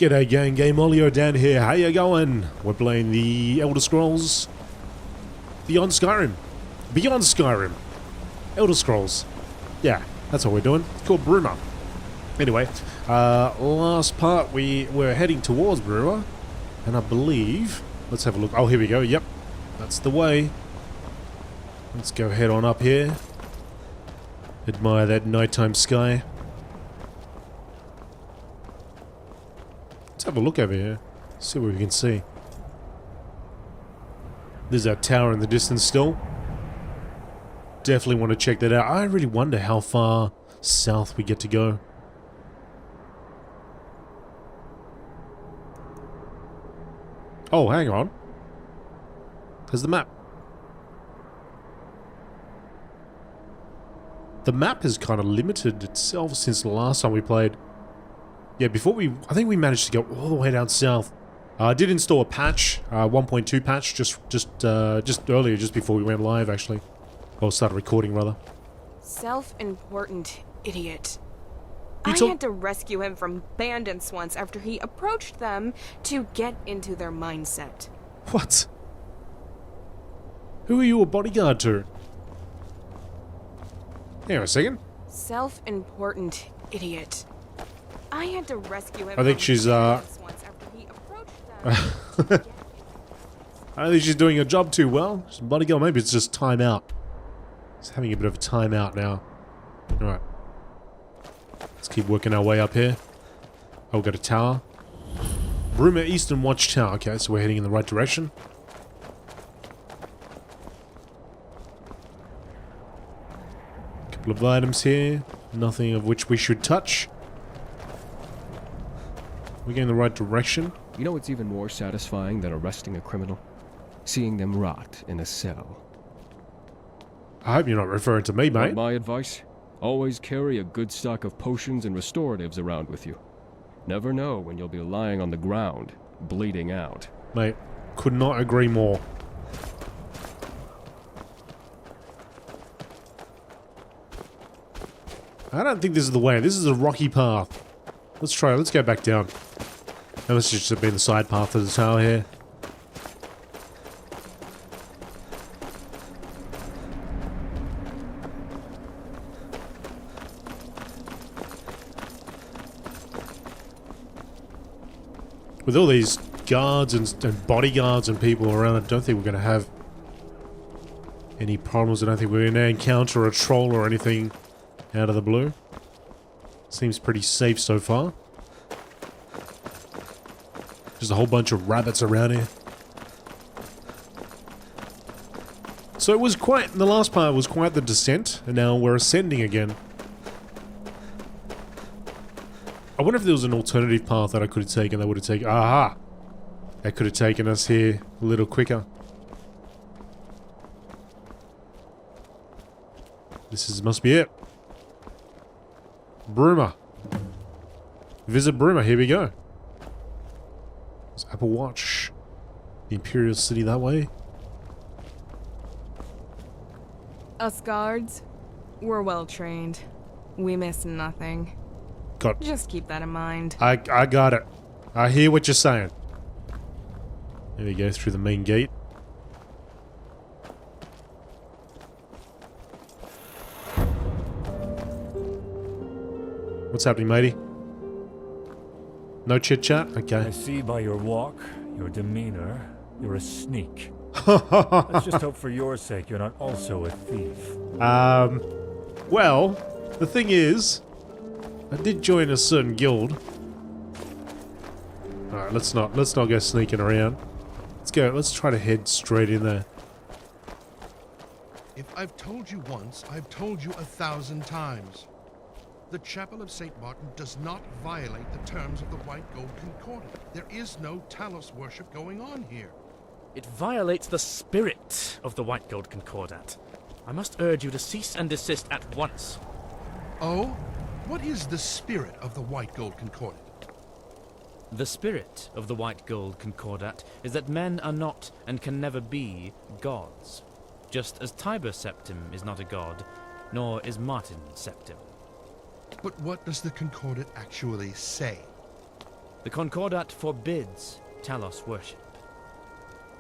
G'day gang, Game Olio Dan here, how you going? We're playing the Elder Scrolls Beyond Skyrim. Beyond Skyrim. Elder Scrolls. Yeah, that's what we're doing. It's called Bruma. Anyway, last part we were heading towards Bruma, and I believe, let's have a look. Oh, here we go, yep. That's the way. Let's go head on up here. Admire that nighttime sky. Let's have a look over here. See what we can see. There's that tower in the distance still. Definitely want to check that out. I really wonder how far south we get to go. Oh, hang on. There's the map. The map has kind of limited itself since the last time we played. Yeah, I think we managed to go all the way down south. I did install a patch, 1.2 patch, just earlier, just before we went live, actually. Well, started recording, rather. Self-important idiot. I had to rescue him from bandits once after he approached them to get into their mindset. What? Who are you a bodyguard to? Hang on a second. Self-important idiot. I had to rescue him. I think she's once after he approached them. I think she's doing her job too well. She's a bodyguard. Maybe it's just time out. She's having a bit of a time out now. Alright. Let's keep working our way up here. Oh, we've got a tower. Bruma Eastern Watchtower. Okay, so we're heading in the right direction. Couple of items here. Nothing of which we should touch. We're going in the right direction. You know what's even more satisfying than arresting a criminal? Seeing them rot in a cell. I hope you're not referring to me, mate. Want my advice? Always carry a good stock of potions and restoratives around with you. Never know when you'll be lying on the ground, bleeding out. Mate, could not agree more. I don't think this is the way. This is a rocky path. Let's try it. Let's go back down. That must just have been the side path to the tower here. With all these guards and bodyguards and people around, I don't think we're going to have any problems. I don't think we're going to encounter a troll or anything out of the blue. Seems pretty safe so far. Just a whole bunch of rabbits around here. So it was quite, the last part was quite the descent, and now we're ascending again. I wonder if there was an alternative path that I could have taken that would have taken, aha! That could have taken us here a little quicker. Must be it. Bruma. Visit Bruma, here we go. There's Apple Watch. The Imperial City that way. Us guards, we're well trained. We miss nothing. Just keep that in mind. I got it. I hear what you're saying. There we go, through the main gate. What's happening, matey? No chit-chat? Okay. I see by your walk, your demeanor, you're a sneak. Let's just hope for your sake you're not also a thief. Well, the thing is, I did join a certain guild. Alright, let's not go sneaking around. Let's try to head straight in there. If I've told you once, I've told you 1,000 times. The Chapel of St. Martin does not violate the terms of the White Gold Concordat. There is no Talos worship going on here. It violates the spirit of the White Gold Concordat. I must urge you to cease and desist at once. Oh? What is the spirit of the White Gold Concordat? The spirit of the White Gold Concordat is that men are not and can never be gods. Just as Tiber Septim is not a god, nor is Martin Septim. But what does the Concordat actually say? The Concordat forbids Talos worship.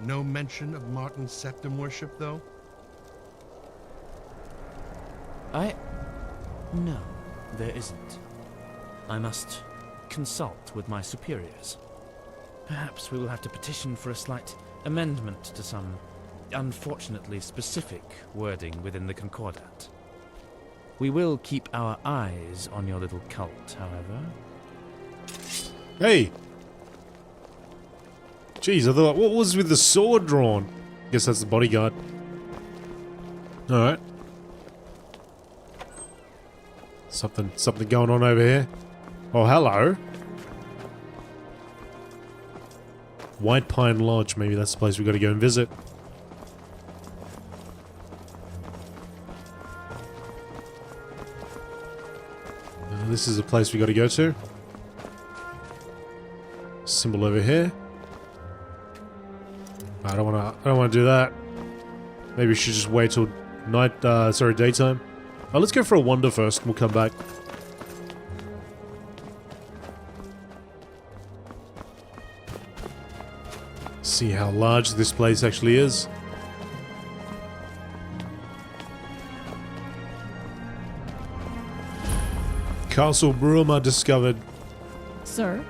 No mention of Martin's septum worship, though? No, there isn't. I must consult with my superiors. Perhaps we will have to petition for a slight amendment to some unfortunately specific wording within the Concordat. We will keep our eyes on your little cult, however. Hey! Jeez, I thought, what was with the sword drawn? Guess that's the bodyguard. Alright. Something going on over here. Oh, hello. White Pine Lodge, maybe that's the place we gotta go and visit. This is the place we gotta go to. Symbol over here. I don't wanna do that. Maybe we should just wait till daytime. Oh, let's go for a wander first, we'll come back. See how large this place actually is. Castle Bruma discovered. Sir?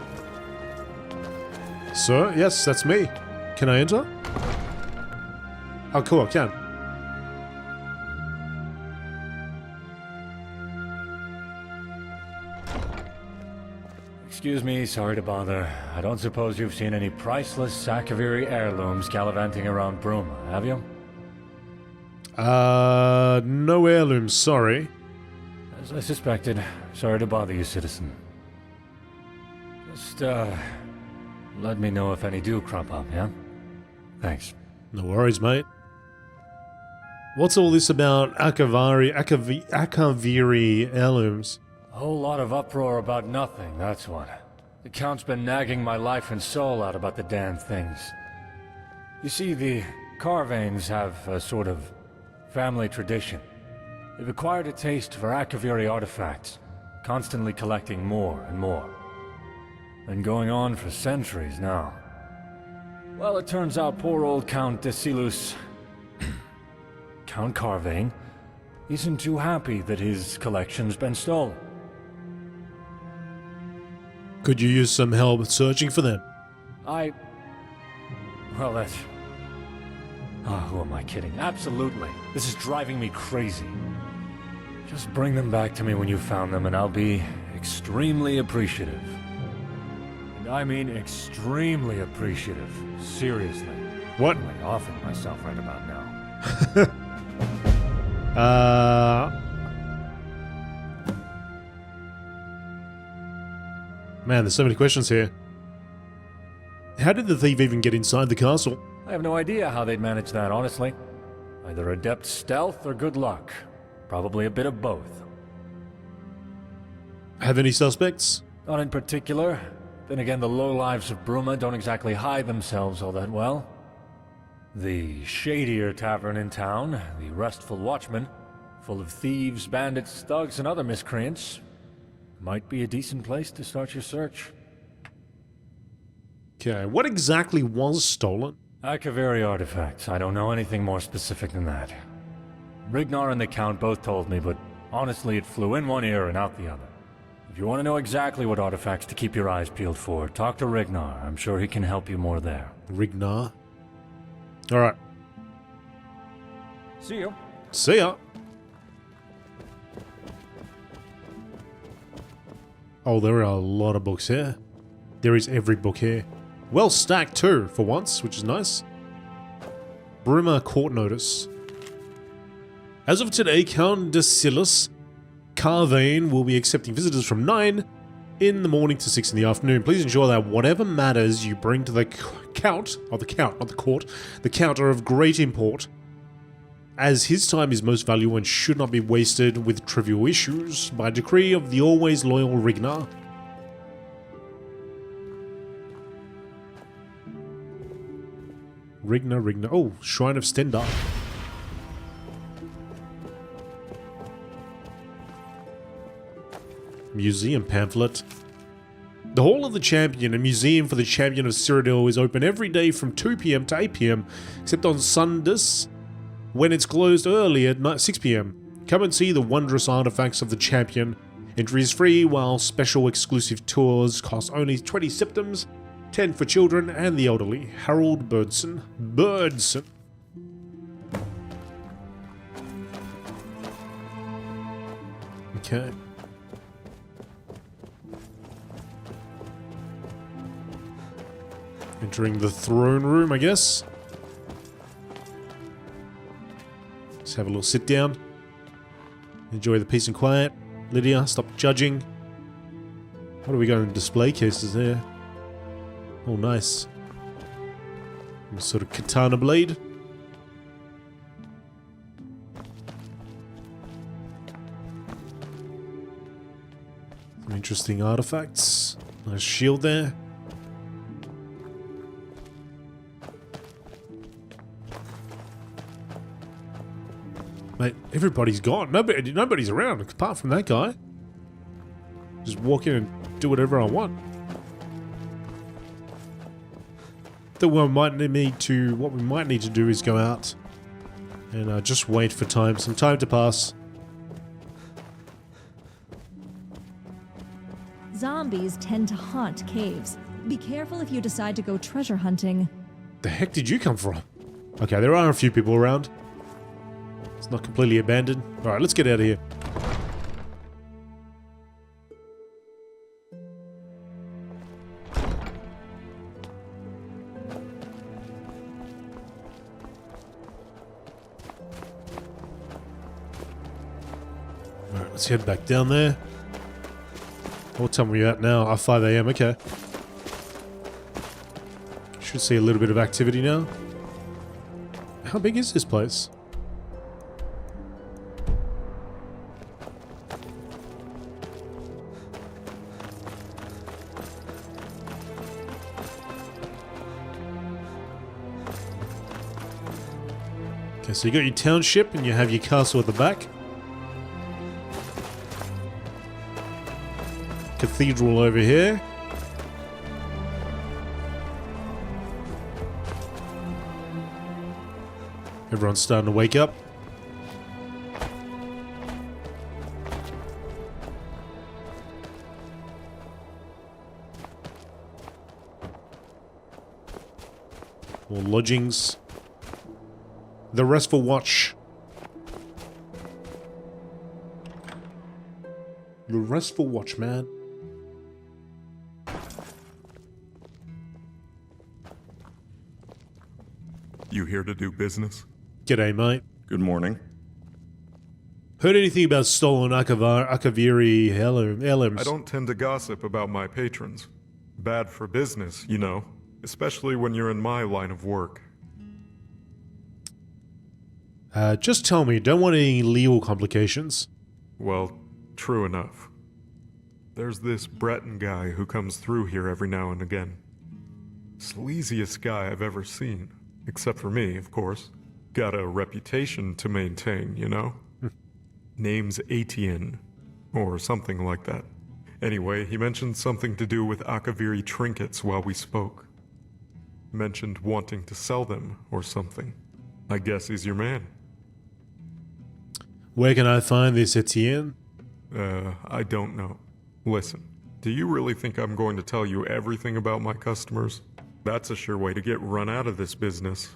Sir? Yes, that's me. Can I enter? Oh, cool, I can. Excuse me, sorry to bother. I don't suppose you've seen any priceless Sakaviri heirlooms gallivanting around Bruma, have you? No heirlooms, sorry. As I suspected. Sorry to bother you, citizen. Just, let me know if any do crop up, yeah? Thanks. No worries, mate. What's all this about Akaviri heirlooms? A whole lot of uproar about nothing, that's what. The Count's been nagging my life and soul out about the damn things. You see, the Carvanes have a sort of family tradition. They've acquired a taste for Akaviri artifacts, constantly collecting more and more. Been going on for centuries now. Well, it turns out poor old Count Desilus, Count Carvane, isn't too happy that his collection's been stolen. Could you use some help searching for them? Well, that's... Oh, who am I kidding? Absolutely. This is driving me crazy. Just bring them back to me when you found them and I'll be extremely appreciative. And I mean extremely appreciative. Seriously. What? I'm like offing myself right about now. Man, there's so many questions here. How did the thief even get inside the castle? I have no idea how they'd manage that, honestly. Either adept stealth or good luck. Probably a bit of both. Have any suspects? Not in particular. Then again, the lowlives of Bruma don't exactly hide themselves all that well. The shadier tavern in town, the Restful Watchman, full of thieves, bandits, thugs, and other miscreants, might be a decent place to start your search. Okay, what exactly was stolen? Akaviri artifacts. I don't know anything more specific than that. Rignar and the Count both told me, but honestly it flew in one ear and out the other. If you want to know exactly what artifacts to keep your eyes peeled for, talk to Rignar. I'm sure he can help you more there. Rignar? Alright. See you. See ya! Oh, there are a lot of books here. There is every book here. Well stacked too, for once, which is nice. Bruma Court Notice. As of today, Count Desilus Carvane will be accepting visitors from 9 in the morning to 6 in the afternoon. Please ensure that whatever matters you bring to the Count, not the Court, the Count are of great import, as his time is most valuable and should not be wasted with trivial issues, by decree of the always loyal Rignar. Rignar. Oh, Shrine of Stendar. Museum pamphlet. The Hall of the Champion, a museum for the champion of Cyrodiil, is open every day from 2 PM to 8 PM, except on Sundays, when it's closed early at 6 PM. Come and see the wondrous artifacts of the champion. Entry is free, while special exclusive tours cost only 20 septims, 10 for children and the elderly. Harald Burdsson. Burdsson. Okay. Entering the throne room, I guess. Let's have a little sit down. Enjoy the peace and quiet. Lydia, stop judging. What are we going in display cases there? Oh, nice. Some sort of katana blade. Some interesting artifacts. Nice shield there. Mate, everybody's gone. Nobody's around apart from that guy. Just walk in and do whatever I want. What we might need to do is go out and just wait for some time to pass. Zombies tend to haunt caves. Be careful if you decide to go treasure hunting. The heck did you come from? Okay, there are a few people around. It's not completely abandoned. Alright, let's get out of here. Alright, let's head back down there. What time are we at now? 5 AM, okay. Should see a little bit of activity now. How big is this place? Okay, so you got your township and you have your castle at the back. Cathedral over here. Everyone's starting to wake up. More lodgings. The Restful Watch. The Restful Watch, man. You here to do business? G'day, mate. Good morning. Heard anything about stolen Akaviri heirlooms? I don't tend to gossip about my patrons. Bad for business, you know. Especially when you're in my line of work. Just tell me, don't want any legal complications. Well, true enough. There's this Breton guy who comes through here every now and again. Sleaziest guy I've ever seen. Except for me, of course. Got a reputation to maintain, you know? Name's Etienne. Or something like that. Anyway, he mentioned something to do with Akaviri trinkets while we spoke. Mentioned wanting to sell them, or something. I guess he's your man. Where can I find this, Etienne? I don't know. Listen, do you really think I'm going to tell you everything about my customers? That's a sure way to get run out of this business.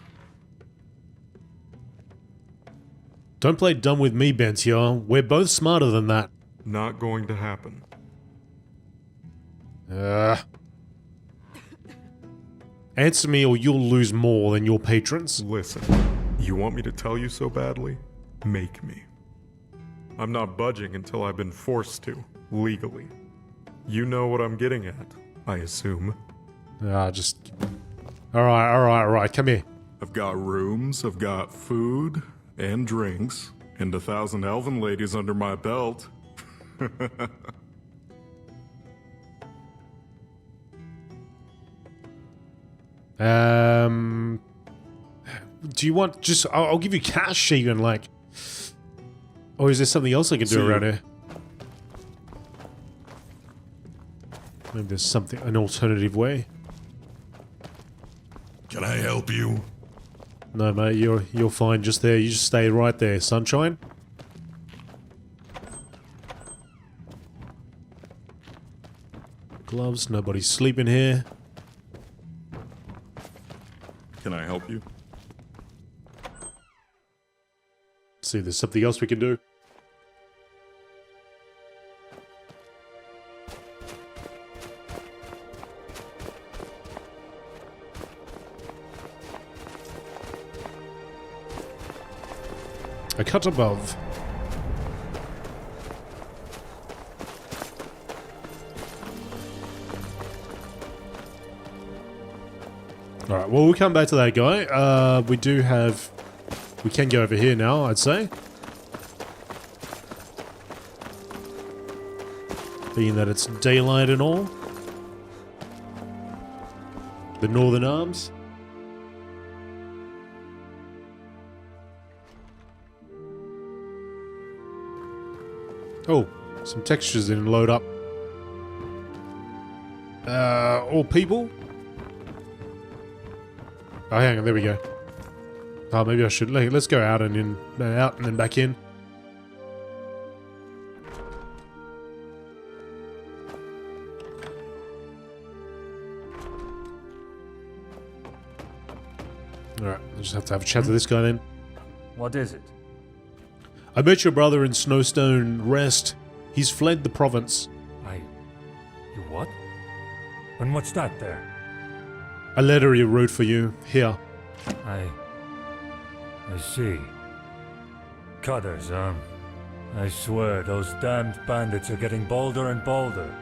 Don't play dumb with me, Bentior. We're both smarter than that. Not going to happen. Answer me or you'll lose more than your patrons. Listen, you want me to tell you so badly? Make me. I'm not budging until I've been forced to, legally. You know what I'm getting at, I assume. Alright, come here. I've got rooms, I've got food, and drinks, and 1,000 elven ladies under my belt. Do you want just... I'll give you cash even, like... Or is there something else I can do around here? Maybe there's something, an alternative way. Can I help you? No, mate, you're fine just there. You just stay right there, sunshine. Gloves, nobody's sleeping here. Can I help you? See, there's something else we can do. A cut above. Alright, well, we'll come back to that guy. We do have... We can go over here now, I'd say. Being that it's daylight and all. The Northern Arms. Oh, some textures didn't load up. All people? Oh, hang on, there we go. Oh, maybe I should... Let's go out and then back in. Alright, I just have to have a chat to this guy then. What is it? I met your brother in Snowstone Rest. He's fled the province. You what? And what's that there? A letter he wrote for you. Here. I see. Cutters, I swear those damned bandits are getting bolder and bolder.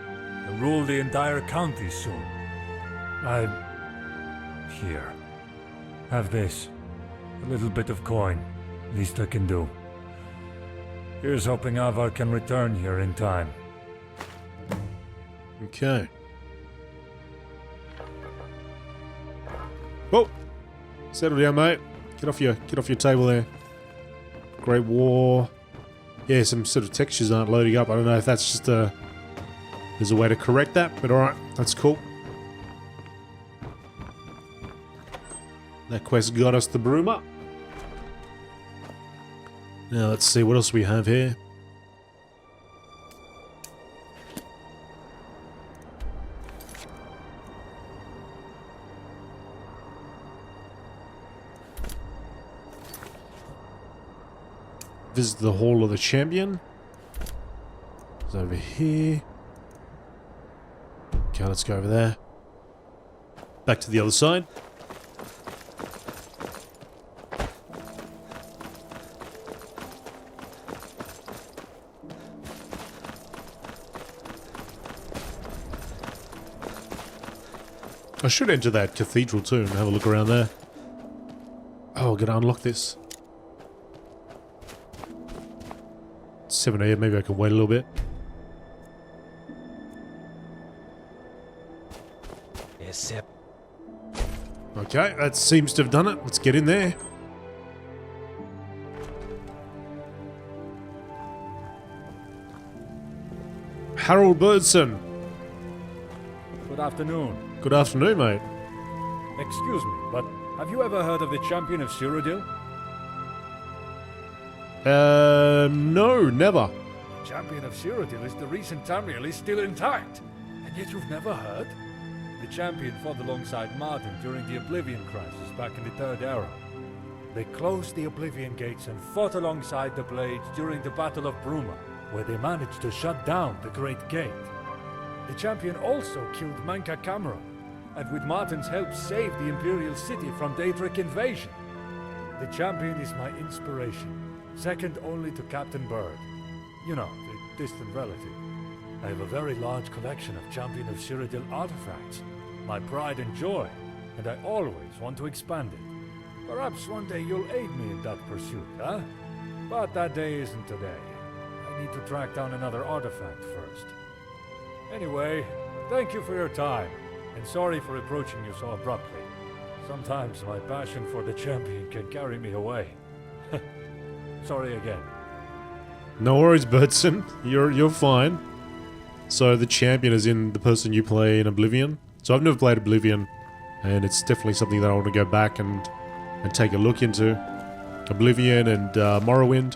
They'll rule the entire county soon. Here. Have this. A little bit of coin. Least I can do. Here's hoping Avar can return here in time. Okay. Whoa! Settle down, mate. Get off your table there. Great War. Yeah, some sort of textures aren't loading up. I don't know if that's just there's a way to correct that, but alright, that's cool. That quest got us the Bruma. Now let's see what else we have here. Visit the Hall of the Champion. It's over here. Okay, let's go over there. Back to the other side. I should enter that cathedral too and have a look around there. Oh, I'm gonna unlock this. 7 AM, maybe I can wait a little bit. Yes, yep. Okay, that seems to have done it. Let's get in there. Harald Burdsson. Good afternoon. Good afternoon, mate. Excuse me, but have you ever heard of the champion of Cyrodiil? No, never. The champion of Cyrodiil is the recent Tamriel is still intact. And yet you've never heard? The champion fought alongside Martin during the Oblivion Crisis back in the Third Era. They closed the Oblivion Gates and fought alongside the Blades during the Battle of Bruma, where they managed to shut down the Great Gate. The champion also killed Manca Cameron, and with Martin's help saved the Imperial City from Daedric invasion. The champion is my inspiration, second only to Captain Bird. You know, the distant relative. I have a very large collection of Champion of Cyrodiil artifacts, my pride and joy, and I always want to expand it. Perhaps one day you'll aid me in that pursuit, huh? But that day isn't today. I need to track down another artifact first. Anyway, thank you for your time, and sorry for approaching you so abruptly. Sometimes my passion for the champion can carry me away. Sorry again. No worries, Burdsson. You're fine. So the champion is in the person you play in Oblivion. So I've never played Oblivion, and it's definitely something that I want to go back and take a look into. Oblivion and Morrowind.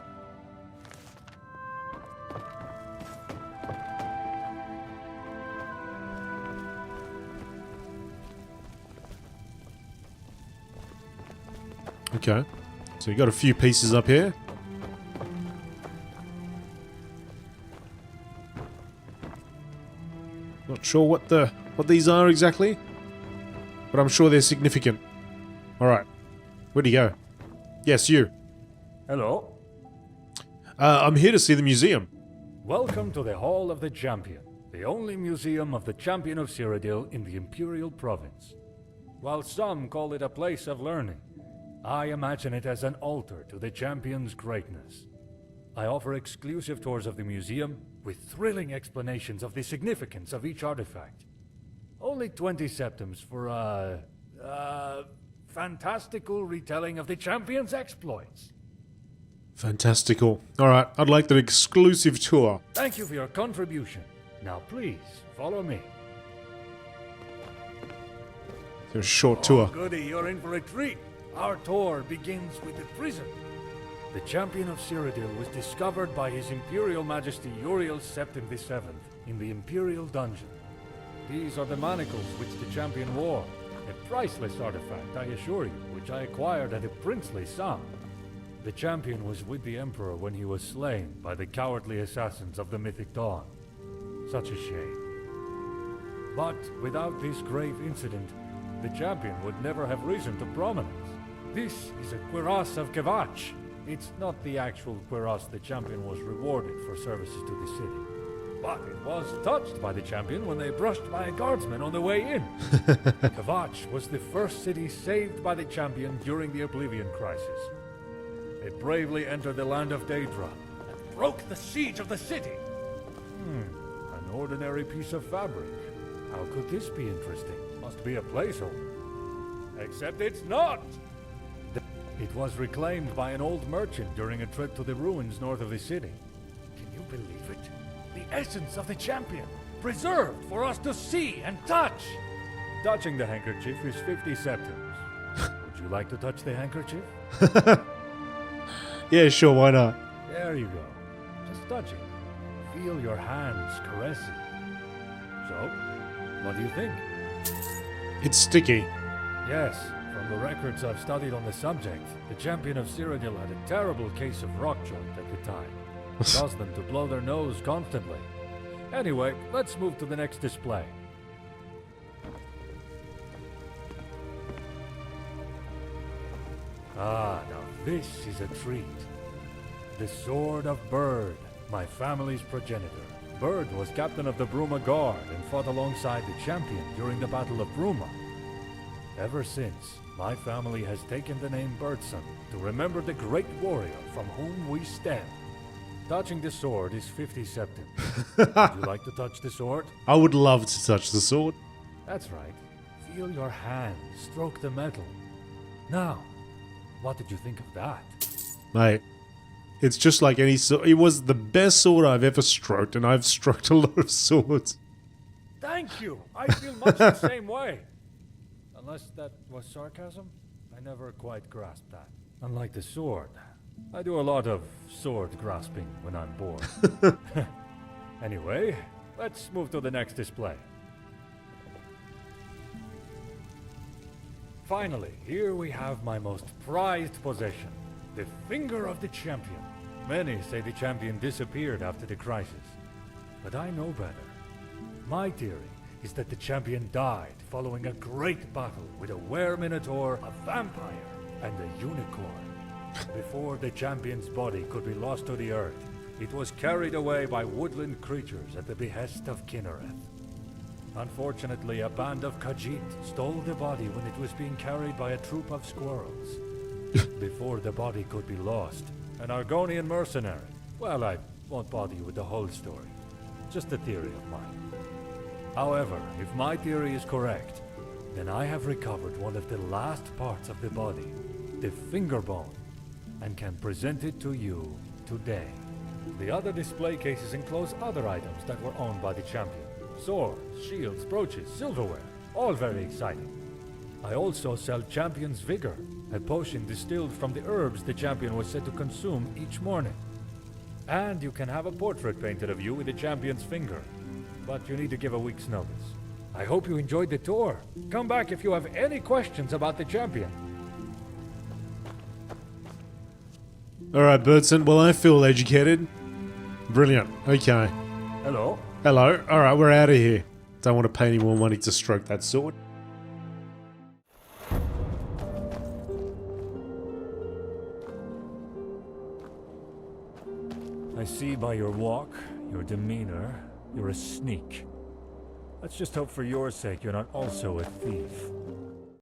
Okay, so you got a few pieces up here. Not sure what these are exactly, but I'm sure they're significant. All right, where'd he go? Yes, you. Hello. I'm here to see the museum. Welcome to the Hall of the Champion, the only museum of the Champion of Cyrodiil in the Imperial Province. While some call it a place of learning, I imagine it as an altar to the Champion's greatness. I offer exclusive tours of the museum with thrilling explanations of the significance of each artifact. Only 20 septims for a fantastical retelling of the Champion's exploits. Fantastical. Alright, I'd like the exclusive tour. Thank you for your contribution. Now please, follow me. It's a short tour. Goody, you're in for a treat. Our tour begins with the prison. The Champion of Cyrodiil was discovered by His Imperial Majesty Uriel Septim VII in the Imperial Dungeon. These are the manacles which the Champion wore. A priceless artifact, I assure you, which I acquired at a princely sum. The Champion was with the Emperor when he was slain by the cowardly assassins of the Mythic Dawn. Such a shame. But without this grave incident, the Champion would never have risen to prominence. This is a cuirass of Kevach. It's not the actual cuirass the Champion was rewarded for services to the city. But it was touched by the Champion when they brushed by a guardsman on the way in. Kevach was the first city saved by the Champion during the Oblivion Crisis. They bravely entered the land of Daedra and broke the siege of the city. An ordinary piece of fabric. How could this be interesting? Must be a placeholder. Except it's not! It was reclaimed by an old merchant during a trip to the ruins north of the city. Can you believe it? The essence of the Champion, preserved for us to see and touch! Touching the handkerchief is 50 septims. Would you like to touch the handkerchief? Yeah, sure, why not? There you go. Just touch it. Feel your hands caressing. So, what do you think? It's sticky. Yes, from the records I've studied on the subject, the Champion of Cyrodiil had a terrible case of rock joint at the time. It caused them to blow their nose constantly. Anyway, let's move to the next display. Ah, now this is a treat. The Sword of Bird, my family's progenitor. Bird was captain of the Bruma Guard and fought alongside the Champion during the Battle of Bruma. Ever since, my family has taken the name Burdsson to remember the great warrior from whom we stem. Touching the sword is 50 septims. Would you like to touch the sword? I would love to touch the sword. That's right. Feel your hand stroke the metal. Now, what did you think of that? Mate, it's just like any sword. It was the best sword I've ever stroked, and I've stroked a lot of swords. Thank you! I feel much the same way. Unless that was sarcasm? I never quite grasped that. Unlike the sword, I do a lot of sword grasping when I'm bored. Anyway, let's move to the next display. Finally, here we have my most prized possession, the Finger of the Champion. Many say the Champion disappeared after the crisis, but I know better. My theory is that the Champion died following a great battle with a were-minotaur, a vampire, and a unicorn. Before the Champion's body could be lost to the earth, it was carried away by woodland creatures at the behest of Kinnereth. Unfortunately, a band of Khajiit stole the body when it was being carried by a troop of squirrels. Before the body could be lost, an Argonian mercenary... Well, I won't bother you with the whole story. Just a theory of mine. However, if my theory is correct, then I have recovered one of the last parts of the body, the finger bone, and can present it to you today. The other display cases enclose other items that were owned by the champion. Swords, shields, brooches, silverware, all very exciting. I also sell Champion's Vigor, a potion distilled from the herbs the champion was said to consume each morning. And you can have a portrait painted of you with the champion's finger, but you need to give a week's notice. I hope you enjoyed the tour. Come back if you have any questions about the champion. Alright, Burdsson. Well, I feel educated. Brilliant. Okay. Hello? Hello. Alright, we're out of here. Don't want to pay any more money to stroke that sword. I see by your walk, your demeanor, you're a sneak. Let's just hope for your sake you're not also a thief.